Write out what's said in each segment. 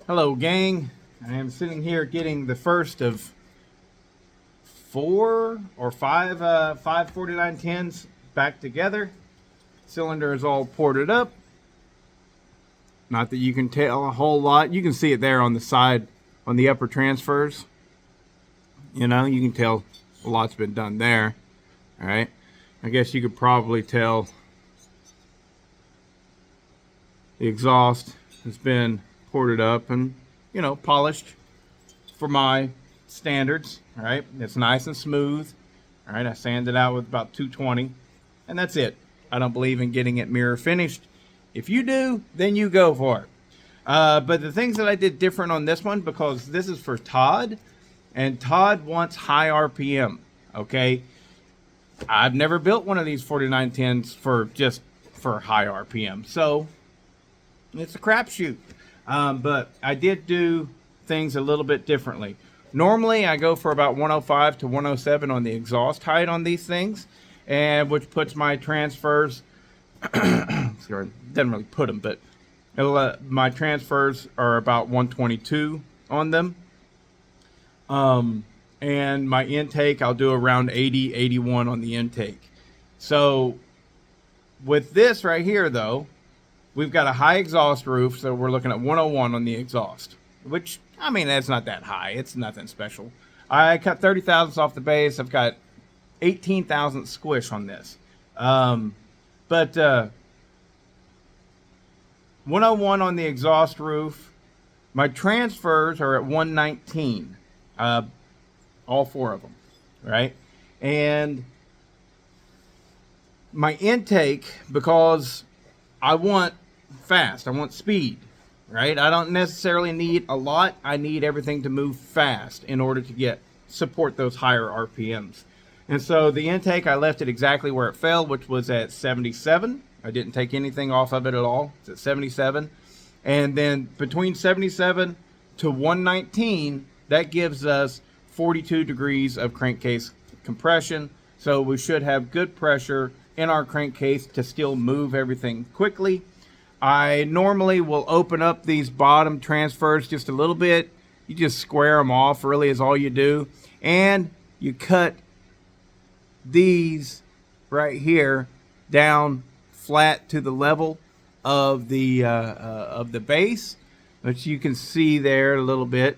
Hello, gang. I am sitting here getting the first of 4 or 5 54910s back together. Cylinder is all ported up. Not that you can tell a whole lot. You can see it there on the side, on the upper transfers. You know, you can tell a lot's been done there. All right. I guess you could probably tell the exhaust has been ported up and, polished for my standards. All right. It's nice and smooth. All right. I sanded out with about 220, and that's it. I don't believe in getting it mirror finished. If you do, then you go for it. But the things that I did different on this one, because this is for Todd, and Todd wants high RPM. Okay. I've never built one of these 4910s for high RPM. So it's a crapshoot. But I did do things a little bit differently. Normally, I go for about 105 to 107 on the exhaust height on these things, and which puts my transfers. Sorry, doesn't really put them, but my transfers are about 122 on them. And my intake, I'll do around 80, 81 on the intake. So with this right here, though, we've got a high exhaust roof, so we're looking at 101 on the exhaust, which, I mean, that's not that high. It's nothing special. I cut 30 thousandths off the base. I've got 18 thousandths squish on this. But 101 on the exhaust roof. My transfers are at 119. All 4 of them, right? And my intake, because I want fast, I want speed, right? I don't necessarily need a lot. I need everything to move fast in order to support those higher RPMs. And so the intake, I left it exactly where it fell, which was at 77. I didn't take anything off of it at all. It's at 77. And then between 77 to 119, that gives us 42 degrees of crankcase compression. So we should have good pressure in our crankcase to still move everything quickly. I normally will open up these bottom transfers just a little bit. You just square them off, really, is all you do. And you cut these right here down flat to the level of the base, which you can see there a little bit.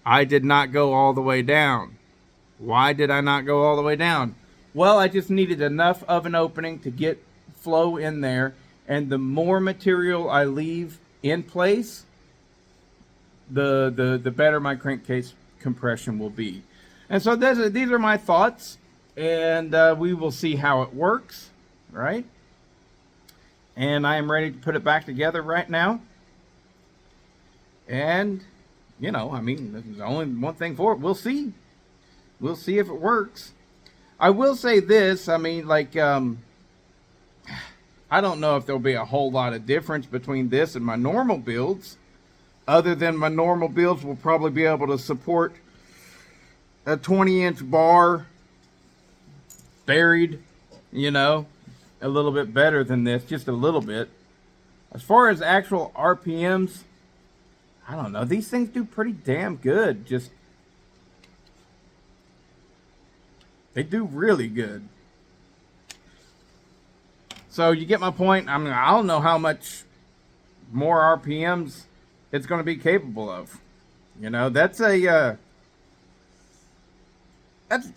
I did not go all the way down. Why did I not go all the way down? Well, I just needed enough of an opening to get flow in there, and the more material I leave in place, the better my crankcase compression will be. And so these are my thoughts, and we will see how it works, right? And I am ready to put it back together right now. And I mean, there's only one thing for it. We'll see. We'll see if it works. I will say this. I mean, like, I don't know if there'll be a whole lot of difference between this and my normal builds. Other than my normal builds will probably be able to support a 20-inch bar buried, a little bit better than this. Just a little bit. As far as actual RPMs, I don't know. These things do pretty damn good. They do really good. So you get my point. I mean, I don't know how much more RPMs it's going to be capable of. That's a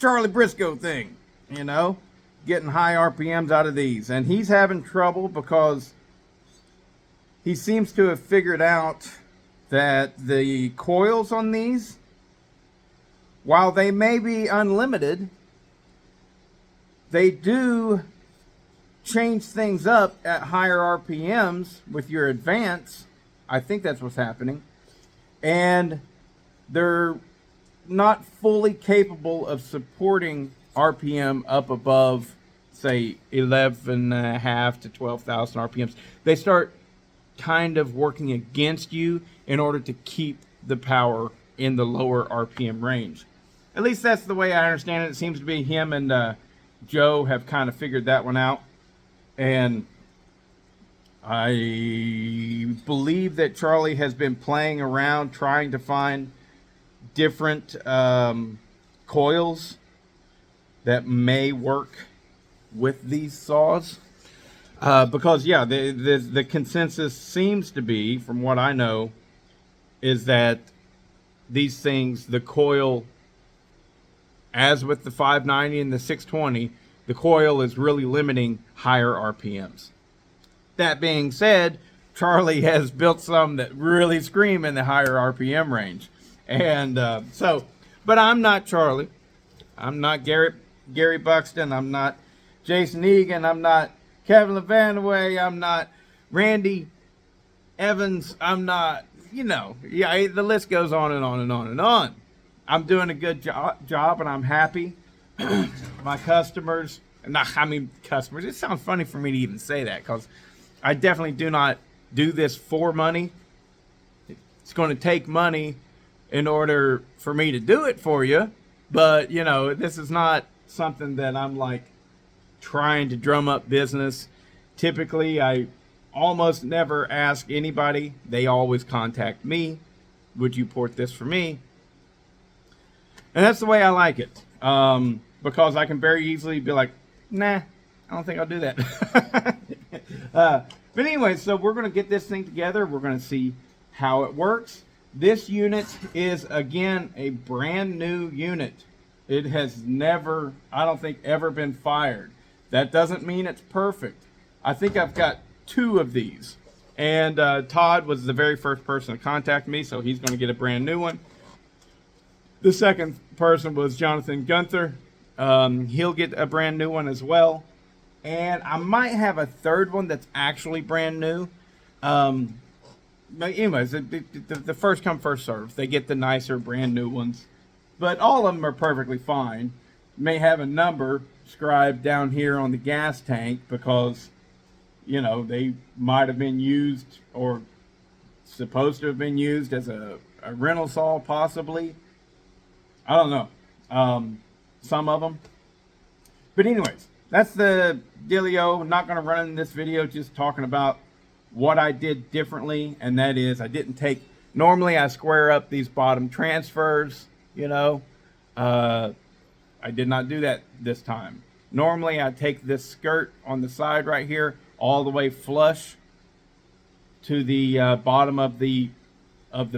Charlie Briscoe thing. Getting high RPMs out of these, and he's having trouble because he seems to have figured out that the coils on these, while they may be unlimited, they do change things up at higher RPMs with your advance. I think that's what's happening. And they're not fully capable of supporting RPM up above, say, 11.5 to 12,000 RPMs. They start kind of working against you in order to keep the power in the lower RPM range. At least that's the way I understand it. It seems to be him and Joe have kind of figured that one out. And I believe that Charlie has been playing around trying to find different coils that may work with these saws. Because yeah, the consensus seems to be, from what I know, is that these things, the coil, as with the 590 and the 620, the coil is really limiting higher RPMs. That being said, Charlie has built some that really scream in the higher RPM range. And but I'm not Charlie. I'm not Gary Buxton. I'm not Jason Egan. I'm not Kevin LeVanaway. I'm not Randy Evans. I'm not, yeah, the list goes on and on and on and on. I'm doing a good job and I'm happy. My customers, customers, it sounds funny for me to even say that because I definitely do not do this for money. It's going to take money in order for me to do it for you. But, this is not something that I'm like trying to drum up business. Typically, I almost never ask anybody. They always contact me. Would you port this for me? And that's the way I like it. Because I can very easily be like, nah, I don't think I'll do that. But anyway, so we're going to get this thing together. We're going to see how it works. This unit is, again, a brand new unit. It has never, I don't think, ever been fired. That doesn't mean it's perfect. I think I've got 2 of these. And Todd was the very first person to contact me, so he's going to get a brand new one. The second person was Jonathan Gunther. He'll get a brand new one as well. And I might have a third one that's actually brand new. But anyways, the first come, first serve. They get the nicer brand new ones. But all of them are perfectly fine. May have a number scribed down here on the gas tank because, they might have been used or supposed to have been used as a rental saw possibly. I don't know. Some of them. But anyways, that's the dealio. Not going to run in this video, just talking about what I did differently. And that is, I didn't take, normally I square up these bottom transfers, I did not do that this time. Normally I take this skirt on the side right here all the way flush to the bottom of the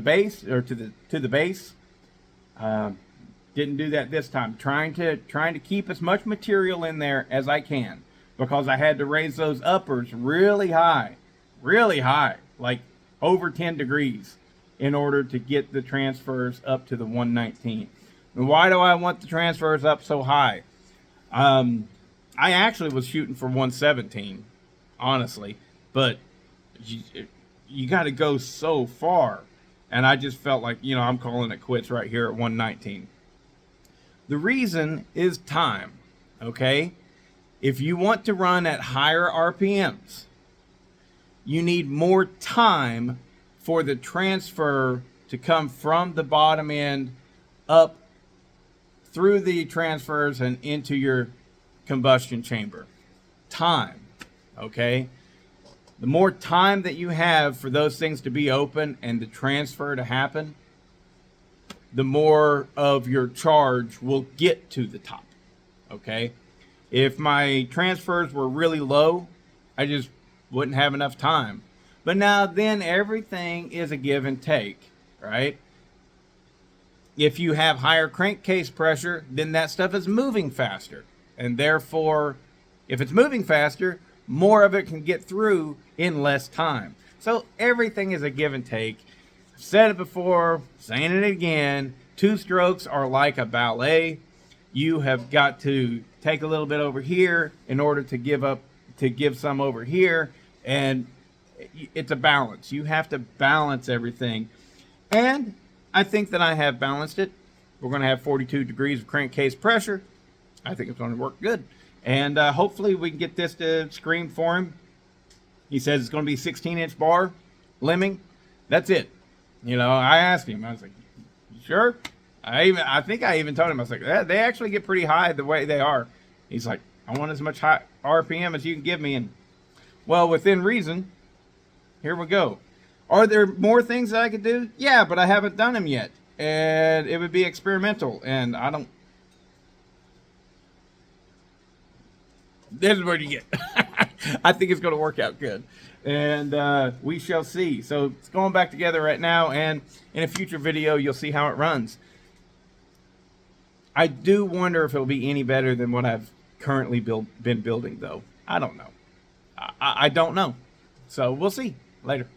base, or to the base. Didn't do that this time. Trying to keep as much material in there as I can, because I had to raise those uppers really high, like over 10 degrees in order to get the transfers up to the 119. And why do I want the transfers up so high? I actually was shooting for 117, honestly, but you got to go so far. And I just felt like, I'm calling it quits right here at 119. The reason is time, okay? If you want to run at higher RPMs, you need more time for the transfer to come from the bottom end up through the transfers and into your combustion chamber. Time, okay? The more time that you have for those things to be open and the transfer to happen, the more of your charge will get to the top, okay? If my transfers were really low, I just wouldn't have enough time. But now then everything is a give and take, right? If you have higher crankcase pressure, then that stuff is moving faster. And therefore, if it's moving faster, more of it can get through in less time. So everything is a give and take. I've said it before, saying it again, 2 strokes are like a ballet. You have got to take a little bit over here in order to give some over here. And it's a balance. You have to balance everything. And I think that I have balanced it. We're going to have 42 degrees of crankcase pressure. I think it's going to work good. And hopefully we can get this to scream for him. He says it's going to be 16-inch bar, limbing. That's it. I asked him. I was like, you sure? I think I even told him, I was like, they actually get pretty high the way they are. He's like, I want as much high RPM as you can give me. And, well, within reason, here we go. Are there more things that I could do? Yeah, but I haven't done them yet. And it would be experimental. And I don't... This is what you get. I think it's going to work out good. And we shall see. So it's going back together right now. And in a future video, you'll see how it runs. I do wonder if it'll be any better than what I've currently been building, though. I don't know. I don't know. So we'll see. Later.